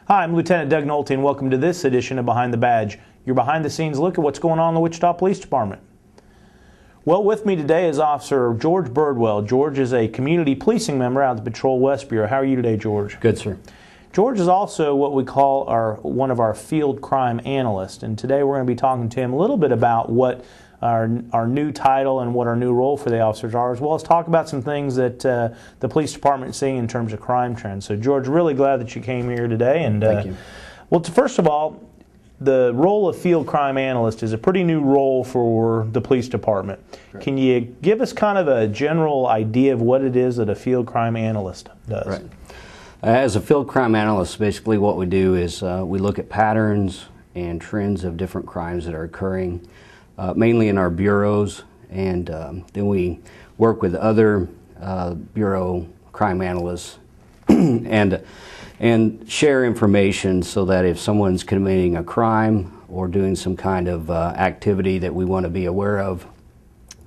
Hi, I'm Lieutenant Doug Nolte, and welcome to this edition of Behind the Badge, your behind-the-scenes look at what's going on in the Wichita Police Department. Well, with me today is Officer George Birdwell. George is a community policing member out of the Patrol West Bureau. How are you today, George? Good, sir. George is also what we call one of our field crime analysts, and today we're going to be talking to him a little bit about what our new title and what our new role for the officers are, as well as talk about some things that the police department is seeing in terms of crime trends. So, George, really glad that you came here today. And thank you. Well, first of all, the role of field crime analyst is a pretty new role for the police department. Right. Can you give us kind of a general idea of what it is that a field crime analyst does? Right. As a field crime analyst, basically what we do is we look at patterns and trends of different crimes that are occurring, mainly in our bureaus, and then we work with other bureau crime analysts and share information so that if someone's committing a crime or doing some kind of activity that we want to be aware of,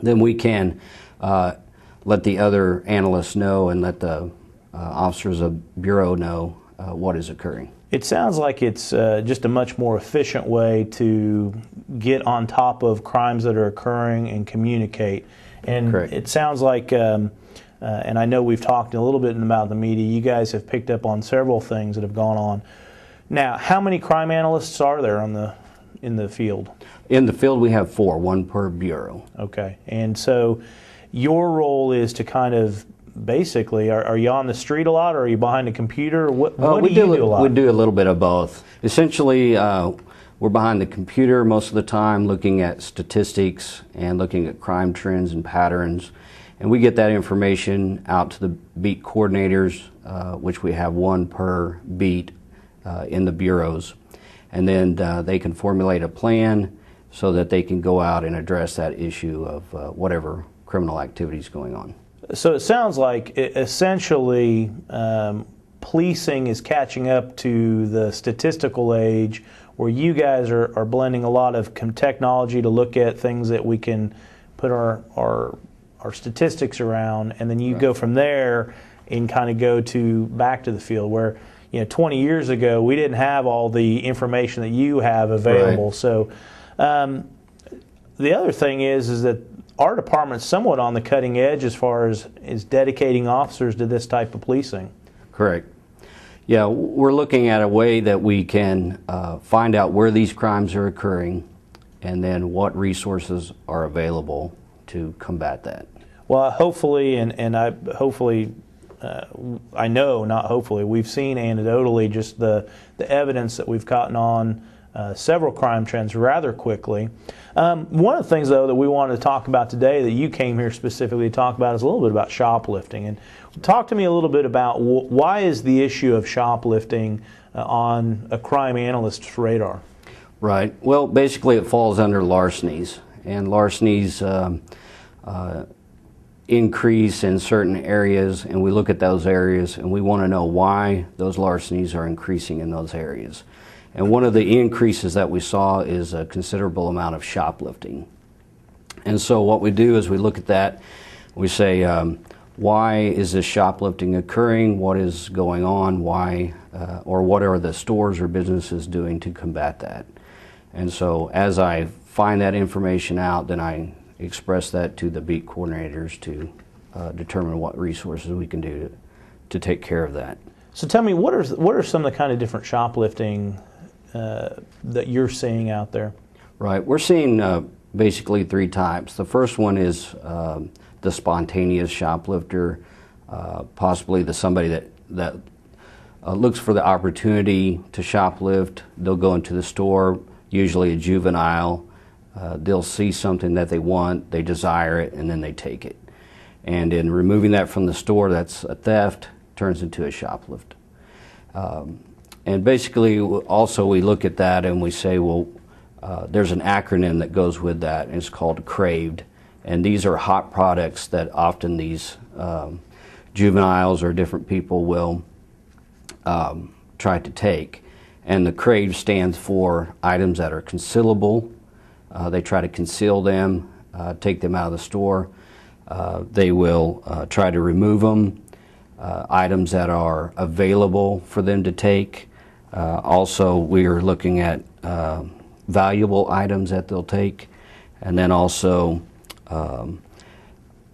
then we can let the other analysts know and let the officers of bureau know what is occurring. It sounds like it's just a much more efficient way to get on top of crimes that are occurring and communicate. And Correct. It sounds like, and I know we've talked a little bit about the media, you guys have picked up on several things that have gone on. Now, how many crime analysts are there in the field? In the field we have 4, 1 per bureau. Okay, and so your role is to kind of basically, are you on the street a lot, or are you behind a computer? What do you do a lot? We do a little bit of both. Essentially, we're behind the computer most of the time, looking at statistics and looking at crime trends and patterns. And we get that information out to the beat coordinators, which we have 1 per beat in the bureaus. And then they can formulate a plan so that they can go out and address that issue of whatever criminal activity is going on. So it sounds like essentially policing is catching up to the statistical age, where you guys are blending a lot of technology to look at things that we can put our statistics around, and then you Right. go from there and kind of go back to the field, where 20 years ago we didn't have all the information that you have available. Right. So the other thing is that our department's somewhat on the cutting edge as far as dedicating officers to this type of policing. Correct. Yeah, we're looking at a way that we can find out where these crimes are occurring and then what resources are available to combat that. Well, hopefully, I know, not hopefully, we've seen anecdotally just the evidence that we've gotten on several crime trends rather quickly. One of the things, though, that we wanted to talk about today that you came here specifically to talk about is a little bit about shoplifting. And talk to me a little bit about why is the issue of shoplifting on a crime analyst's radar? Right. Well, basically it falls under larcenies. And larcenies increase in certain areas, and we look at those areas and we want to know why those larcenies are increasing in those areas. And one of the increases that we saw is a considerable amount of shoplifting. And so what we do is we look at that, we say, why is this shoplifting occurring? What is going on? Why, or what are the stores or businesses doing to combat that? And so as I find that information out, then I express that to the beat coordinators to determine what resources we can do to take care of that. So tell me, what are some of the kind of different shoplifting that you're seeing out there? Right, we're seeing basically 3 types. The first one is the spontaneous shoplifter, possibly somebody that looks for the opportunity to shoplift. They'll go into the store, usually a juvenile. They'll see something that they want, they desire it, and then they take it. And in removing that from the store, that's a theft, turns into a shoplift. And basically, also we look at that and we say, well, there's an acronym that goes with that, and it's called CRAVED. And these are hot products that often these juveniles or different people will try to take. And the CRAVED stands for items that are concealable. They try to conceal them, take them out of the store. They will try to remove them. Items that are available for them to take. Also, we are looking at valuable items that they'll take, and then also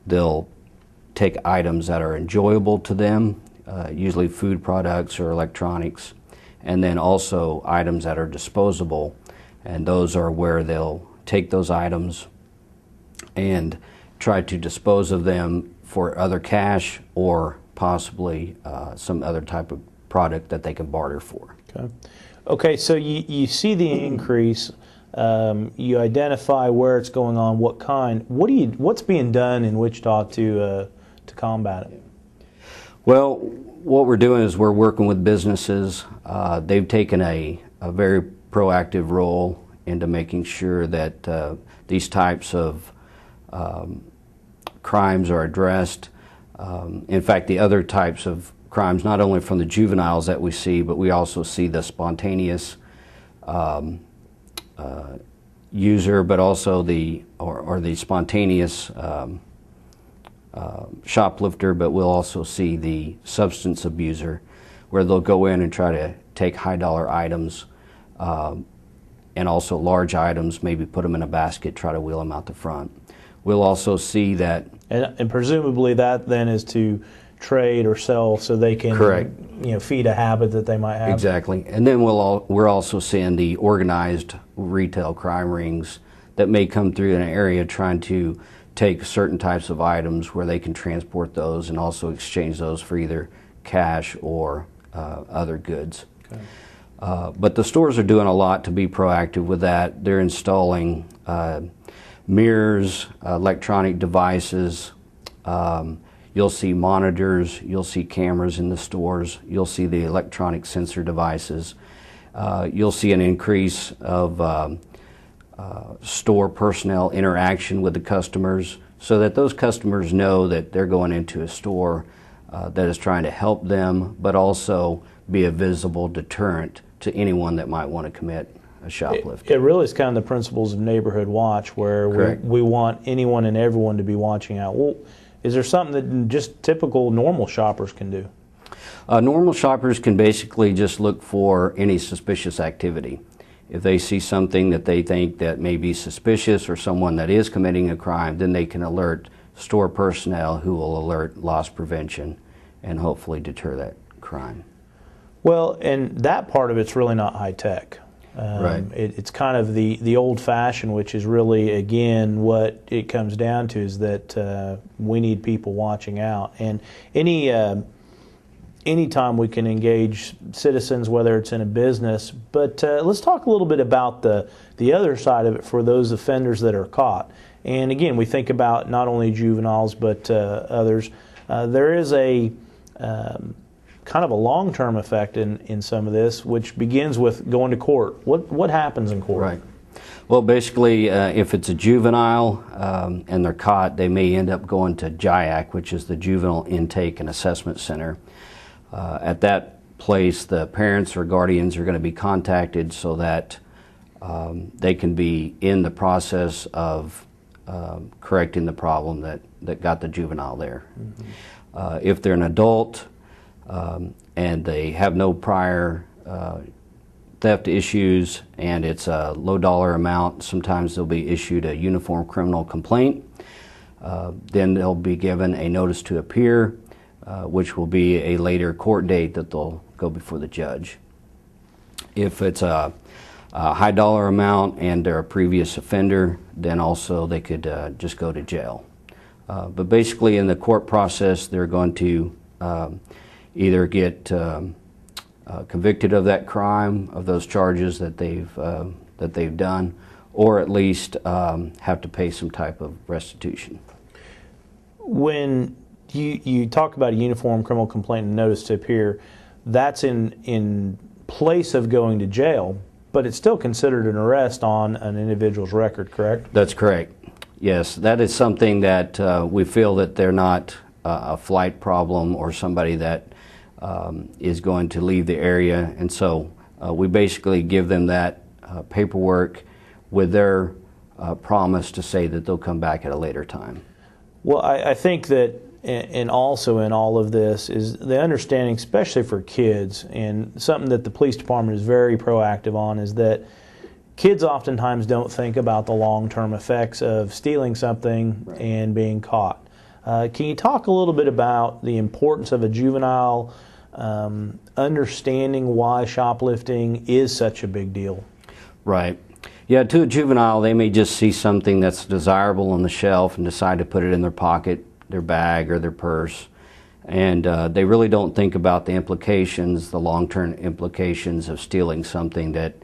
they'll take items that are enjoyable to them, usually food products or electronics, and then also items that are disposable, and those are where they'll take those items and try to dispose of them for other cash or possibly some other type of product that they can barter for. Okay, so you see the increase, you identify where it's going on, what kind. What's being done in Wichita to combat it? Well, what we're doing is we're working with businesses. They've taken a very proactive role into making sure that these types of crimes are addressed. In fact, the other types of crimes, not only from the juveniles that we see, but we also see the spontaneous user, but also the spontaneous shoplifter, but we'll also see the substance abuser, where they'll go in and try to take high dollar items and also large items, maybe put them in a basket, try to wheel them out the front. We'll also see that... And presumably that then is to trade or sell so they can feed a habit that they might have. Exactly. And then we're also seeing the organized retail crime rings that may come through an area trying to take certain types of items where they can transport those and also exchange those for either cash or other goods. Okay. But the stores are doing a lot to be proactive with that. They're installing mirrors, electronic devices. You'll see monitors, you'll see cameras in the stores, you'll see the electronic sensor devices. You'll see an increase of store personnel interaction with the customers so that those customers know that they're going into a store that is trying to help them, but also be a visible deterrent to anyone that might want to commit a shoplift. It really is kind of the principles of neighborhood watch, where we want anyone and everyone to be watching out. Well, is there something that just typical normal shoppers can do? Normal shoppers can basically just look for any suspicious activity. If they see something that they think that may be suspicious or someone that is committing a crime, then they can alert store personnel who will alert loss prevention and hopefully deter that crime. Well, and that part of it's really not high tech. Right. It's kind of the old-fashioned, which is really, again, what it comes down to is that we need people watching out. And anytime we can engage citizens, whether it's in a business, but let's talk a little bit about the other side of it for those offenders that are caught. And again, we think about not only juveniles but others. There is a kind of a long-term effect in some of this, which begins with going to court. What happens in court? Right. Well, basically, if it's a juvenile and they're caught, they may end up going to JIAC, which is the Juvenile Intake and Assessment Center. At that place, the parents or guardians are going to be contacted so that they can be in the process of correcting the problem that got the juvenile there. Mm-hmm. If they're an adult, and they have no prior theft issues and it's a low dollar amount, sometimes they'll be issued a uniform criminal complaint. Then they'll be given a notice to appear, which will be a later court date that they'll go before the judge. If it's a high dollar amount and they're a previous offender, then also they could just go to jail. But basically in the court process, they're going to either get convicted of that crime, of those charges that they've done, or at least have to pay some type of restitution. When you talk about a uniform criminal complaint and notice to appear, that's in place of going to jail, but it's still considered an arrest on an individual's record, correct? That's correct. Yes, that is something that we feel that they're not a flight problem or somebody that is going to leave the area, and so we basically give them that paperwork with their promise to say that they'll come back at a later time. Well, I think that and also in all of this is the understanding, especially for kids, and something that the police department is very proactive on, is that kids oftentimes don't think about the long-term effects of stealing something and being caught. Can you talk a little bit about the importance of a juvenile understanding why shoplifting is such a big deal? Right. Yeah, to a juvenile, they may just see something that's desirable on the shelf and decide to put it in their pocket, their bag, or their purse. And they really don't think about the implications, the long-term implications of stealing something that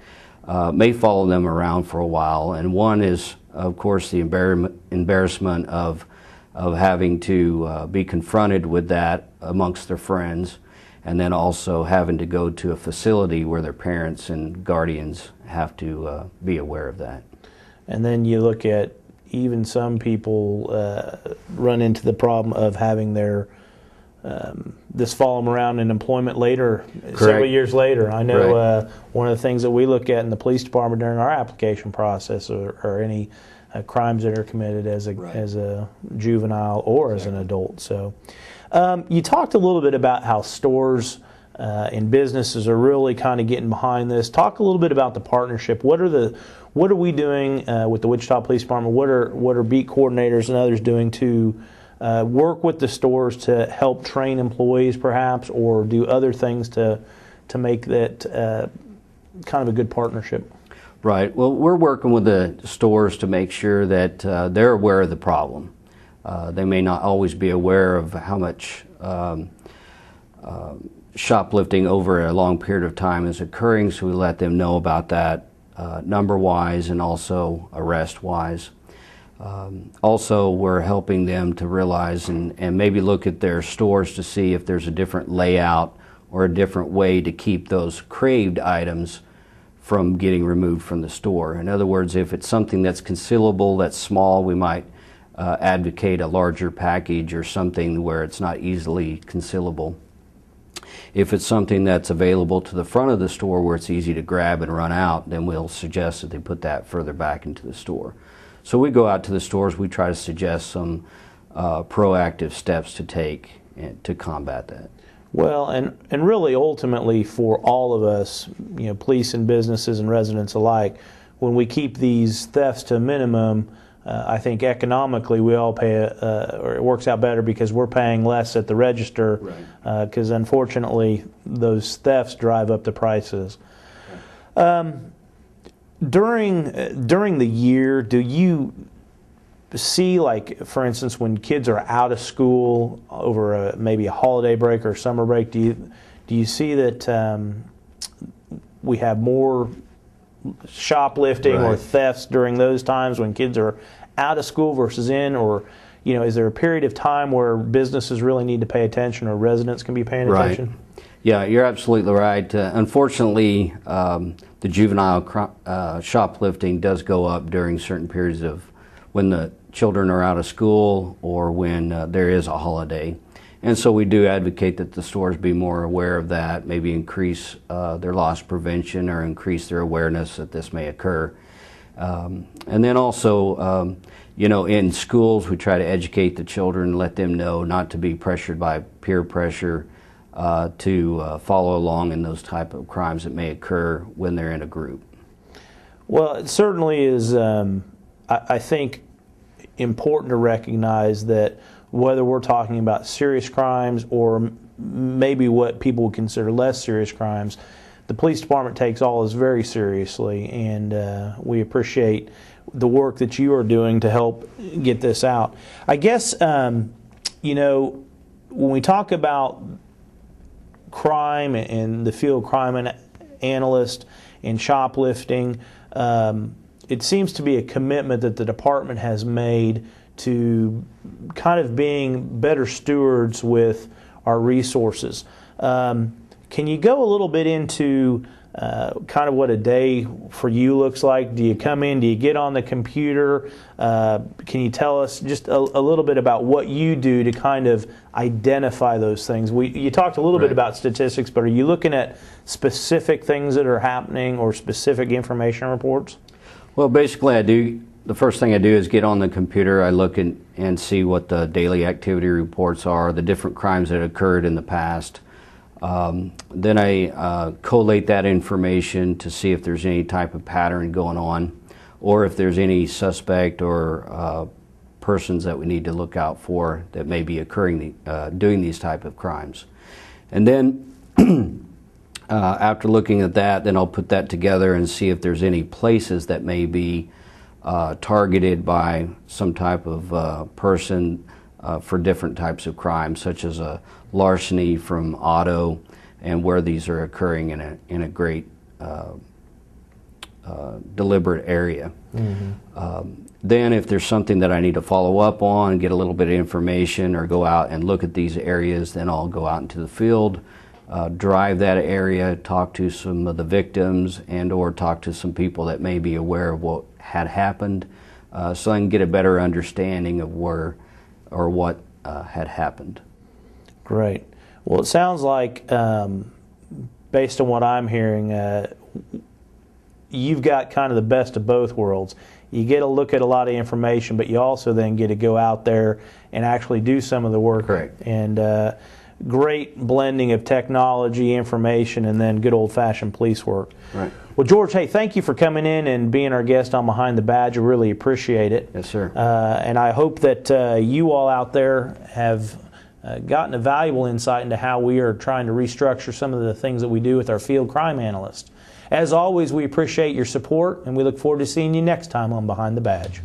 may follow them around for a while. And one is, of course, the embarrassment of having to be confronted with that amongst their friends, and then also having to go to a facility where their parents and guardians have to be aware of that. And then you look at even some people run into the problem of having their this follow them around in employment later, several years later. I know one of the things that we look at in the police department during our application process are any crimes that are committed as a juvenile or as an adult. So you talked a little bit about how stores and businesses are really kind of getting behind this. Talk a little bit about the partnership. What are we doing with the Wichita Police Department? What are beat coordinators and others doing to work with the stores to help train employees, perhaps, or do other things to make that kind of a good partnership? Right. Well, we're working with the stores to make sure that they're aware of the problem. They may not always be aware of how much shoplifting over a long period of time is occurring, so we let them know about that number-wise and also arrest-wise. Also, we're helping them to realize and maybe look at their stores to see if there's a different layout or a different way to keep those craved items from getting removed from the store. In other words, if it's something that's concealable, that's small, we might advocate a larger package or something where it's not easily concealable. If it's something that's available to the front of the store where it's easy to grab and run out, then we'll suggest that they put that further back into the store. So we go out to the stores, we try to suggest some proactive steps to take to combat that. Well, and really ultimately for all of us, police and businesses and residents alike, when we keep these thefts to a minimum, I think economically we all pay, or it works out better because we're paying less at the register, because unfortunately those thefts drive up the prices. During the year, do you see, like, for instance, when kids are out of school over maybe a holiday break or summer break, do you see that we have more shoplifting or thefts during those times when kids are out of school versus in, or is there a period of time where businesses really need to pay attention or residents can be paying attention? Yeah, you're absolutely right. Unfortunately, the juvenile shoplifting does go up during certain periods of when the children are out of school or when there is a holiday. And so we do advocate that the stores be more aware of that, maybe increase their loss prevention or increase their awareness that this may occur. And then also, in schools, we try to educate the children, let them know not to be pressured by peer pressure to follow along in those type of crimes that may occur when they're in a group. Well, it certainly is, I think, important to recognize that whether we're talking about serious crimes or maybe what people would consider less serious crimes, the police department takes all this very seriously, and we appreciate the work that you are doing to help get this out. I guess, when we talk about crime and the field crime analyst and shoplifting, it seems to be a commitment that the department has made to kind of being better stewards with our resources. Can you go a little bit into kind of what a day for you looks like? Do you come in? Do you get on the computer? Can you tell us just a little bit about what you do to kind of identify those things? You talked a little bit about statistics, but are you looking at specific things that are happening or specific information reports? Well, basically I do the first thing I do is get on the computer. I look and see what the daily activity reports are, the different crimes that occurred in the past. Then I collate that information to see if there's any type of pattern going on, or if there's any suspect or persons that we need to look out for that may be occurring, doing these type of crimes. And then after looking at that, then I'll put that together and see if there's any places that may be targeted by some type of person for different types of crimes, such as a larceny from auto, and where these are occurring in a great deliberate area. Then if there's something that I need to follow up on, get a little bit of information, or go out and look at these areas, then I'll go out into the field, drive that area, talk to some of the victims, and or talk to some people that may be aware of what had happened, so I can get a better understanding of where or what had happened. Great. Well, it sounds like, based on what I'm hearing, you've got kind of the best of both worlds. You get to look at a lot of information, but you also then get to go out there and actually do some of the work. Correct. And great blending of technology, information, and then good old-fashioned police work. Right. Well, George, hey, thank you for coming in and being our guest on Behind the Badge. I really appreciate it. Yes, sir. And I hope that you all out there have gotten a valuable insight into how we are trying to restructure some of the things that we do with our field crime analysts. As always, we appreciate your support, and we look forward to seeing you next time on Behind the Badge.